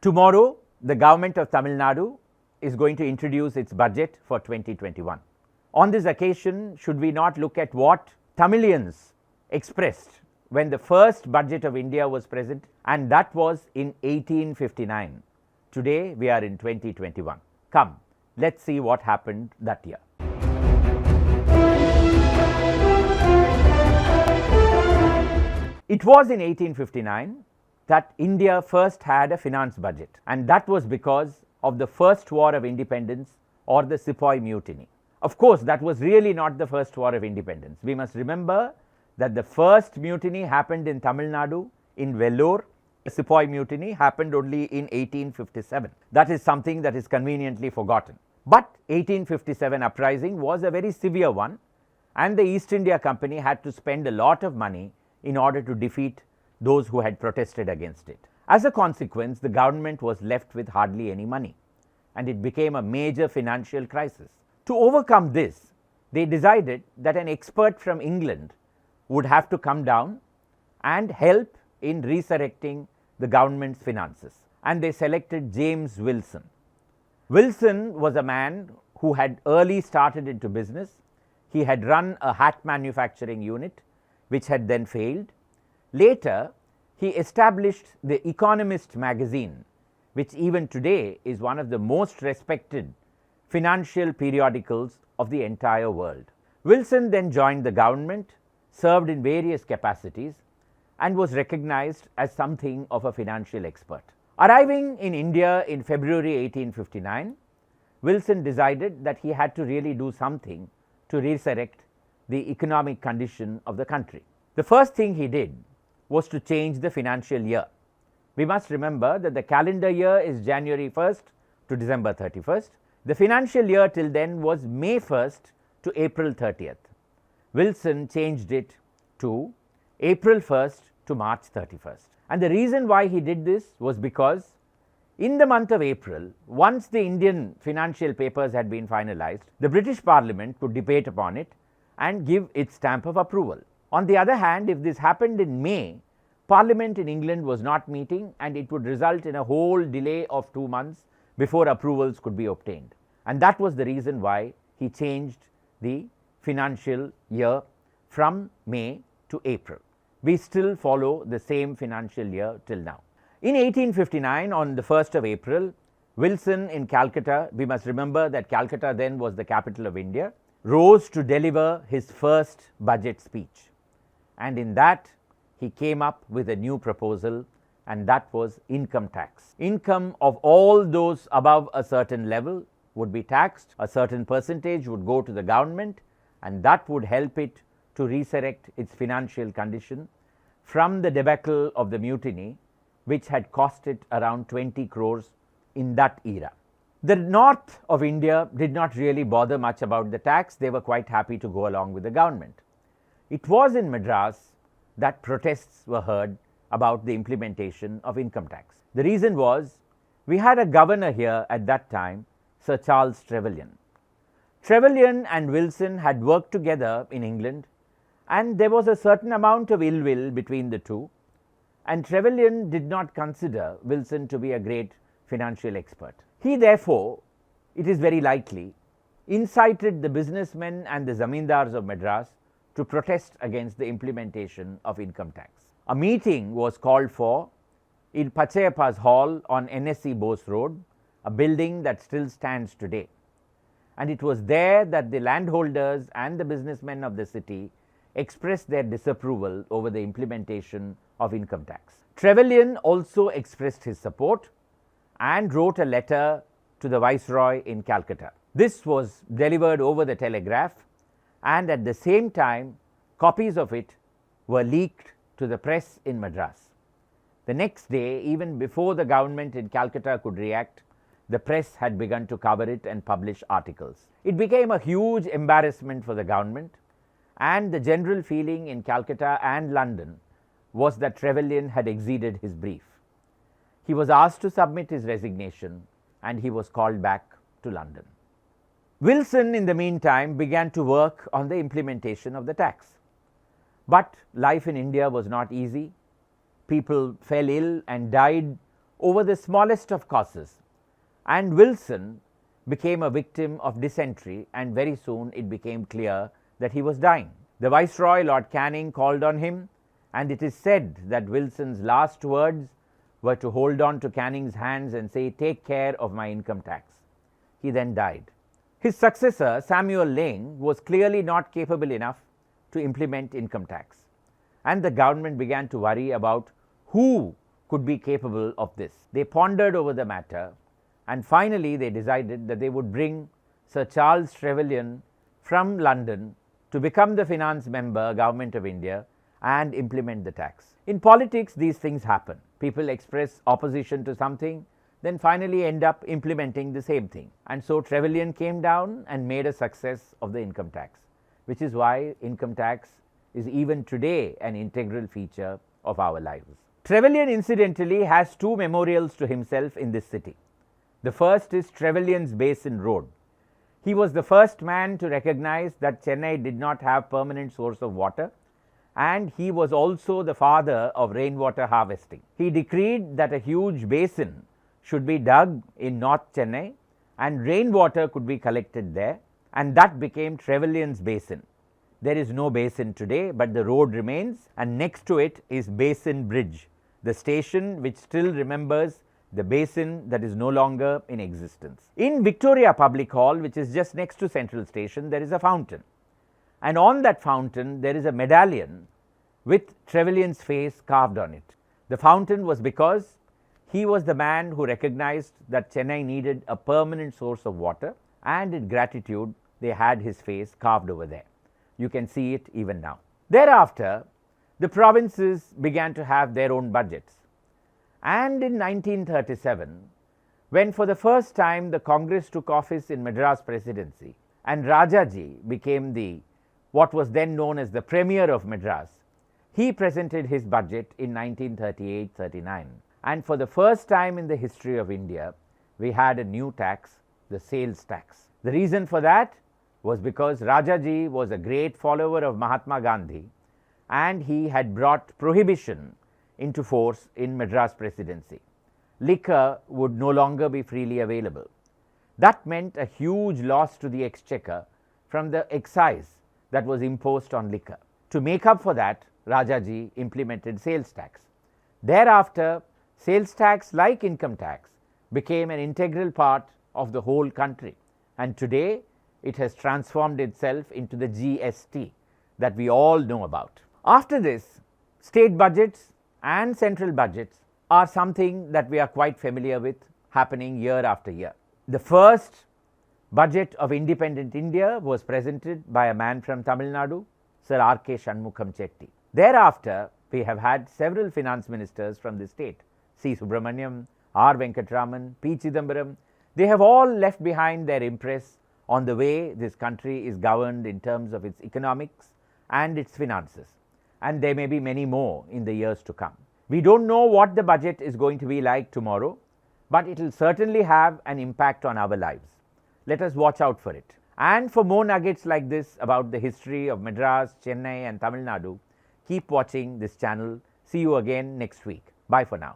Tomorrow, the government of Tamil Nadu is going to introduce its budget for 2021. On this occasion, should we not look at what Tamilians expressed when the first budget of India was present, and that was in 1859. Today, we are in 2021. Come, let's see what happened that year. It was in 1859 that India first had a finance budget, and that was because of the First War of Independence or the Sepoy Mutiny. Of course, that was really not the First War of Independence. We must remember that the first mutiny happened in Tamil Nadu in Vellore. The Sepoy Mutiny happened only in 1857. That is something that is conveniently forgotten. But 1857 uprising was a very severe one, and the East India Company had to spend a lot of money in order to defeat those who had protested against it. As a consequence, the government was left with hardly any money, and it became a major financial crisis. To overcome this, they decided that an expert from England would have to come down and help in resurrecting the government's finances, and they selected James Wilson. Wilson was a man who had early started into business. He had run a hat manufacturing unit which had then failed. Later, he established the Economist magazine, which even today is one of the most respected financial periodicals of the entire world. Wilson then joined the government, served in various capacities, and was recognized as something of a financial expert. Arriving in India in February 1859, Wilson decided that he had to really do something to resurrect the economic condition of the country. The first thing he did was to change the financial year. We must remember that the calendar year is January 1st to December 31st. The financial year till then was May 1st to April 30th. Wilson changed it to April 1st to March 31st. And the reason why he did this was because in the month of April, once the Indian financial papers had been finalized, the British Parliament could debate upon it and give its stamp of approval. On the other hand, if this happened in May, Parliament in England was not meeting, and it would result in a whole delay of 2 months before approvals could be obtained. And that was the reason why he changed the financial year from May to April. We still follow the same financial year till now. In 1859, on the 1st of April, Wilson in Calcutta, we must remember that Calcutta then was the capital of India, rose to deliver his first budget speech. And in that, he came up with a new proposal, and that was income tax. Income of all those above a certain level would be taxed, a certain percentage would go to the government, and that would help it to resurrect its financial condition from the debacle of the mutiny, which had cost it around 20 crores in that era. The north of India did not really bother much about the tax. They were quite happy to go along with the government. It was in Madras that protests were heard about the implementation of income tax. The reason was, we had a governor here at that time, Sir Charles Trevelyan. Trevelyan and Wilson had worked together in England, and there was a certain amount of ill will between the two, and Trevelyan did not consider Wilson to be a great financial expert. He therefore, it is very likely, incited the businessmen and the zamindars of Madras to protest against the implementation of income tax. A meeting was called for in Pachayappa's Hall on NSC Bose Road, a building that still stands today. And it was there that the landholders and the businessmen of the city expressed their disapproval over the implementation of income tax. Trevelyan also expressed his support and wrote a letter to the Viceroy in Calcutta. This was delivered over the telegraph, and at the same time, copies of it were leaked to the press in Madras. The next day, even before the government in Calcutta could react, the press had begun to cover it and publish articles. It became a huge embarrassment for the government, and the general feeling in Calcutta and London was that Trevelyan had exceeded his brief. He was asked to submit his resignation, and he was called back to London. Wilson, in the meantime, began to work on the implementation of the tax. But life in India was not easy. People fell ill and died over the smallest of causes, and Wilson became a victim of dysentery, and very soon it became clear that he was dying. The Viceroy, Lord Canning, called on him, and it is said that Wilson's last words were to hold on to Canning's hands and say, "Take care of my income tax." He then died. His successor, Samuel Lane, was clearly not capable enough to implement income tax, and the government began to worry about who could be capable of this. They pondered over the matter, and finally they decided that they would bring Sir Charles Trevelyan from London to become the finance member, Government of India, and implement the tax. In politics, these things happen. People express opposition to something, then finally end up implementing the same thing. And so Trevelyan came down and made a success of the income tax, which is why income tax is even today an integral feature of our lives. Trevelyan incidentally has two memorials to himself in this city. The first is Trevillians Basin Road. He was the first man to recognize that Chennai did not have permanent source of water, and he was also the father of rainwater harvesting. He decreed that a huge basin should be dug in North Chennai and rainwater could be collected there, and that became Trevillians Basin. There is no basin today, but the road remains, and next to it is Basin Bridge, the station which still remembers the basin that is no longer in existence. In Victoria Public Hall, which is just next to Central Station, there is a fountain, and on that fountain there is a medallion with Trevelyan's face carved on it. The fountain was because he was the man who recognized that Chennai needed a permanent source of water, and in gratitude they had his face carved over there. You can see it even now. Thereafter, the provinces began to have their own budgets, and in 1937, when for the first time the Congress took office in Madras Presidency and Rajaji became what was then known as the Premier of Madras, he presented his budget in 1938-39, and for the first time in the history of India, we had a new tax, the sales tax. The reason for that was because Rajaji was a great follower of Mahatma Gandhi, and he had brought prohibition into force in Madras Presidency. Liquor would no longer be freely available. That meant a huge loss to the exchequer from the excise that was imposed on liquor. To make up for that, Rajaji implemented sales tax. Thereafter, sales tax, like income tax, became an integral part of the whole country, and today it has transformed itself into the GST that we all know about. After this, state budgets and central budgets are something that we are quite familiar with, happening year after year. The first budget of independent India was presented by a man from Tamil Nadu, Sir R.K. Shanmukham Chetty. Thereafter, we have had several finance ministers from the state, C. Subramaniam, R. Venkatraman, P. Chidambaram. They have all left behind their impress on the way this country is governed in terms of its economics and its finances, and there may be many more in the years to come. We don't know what the budget is going to be like tomorrow, but it will certainly have an impact on our lives. Let us watch out for it. And for more nuggets like this about the history of Madras, Chennai and Tamil Nadu, keep watching this channel. See you again next week. Bye for now.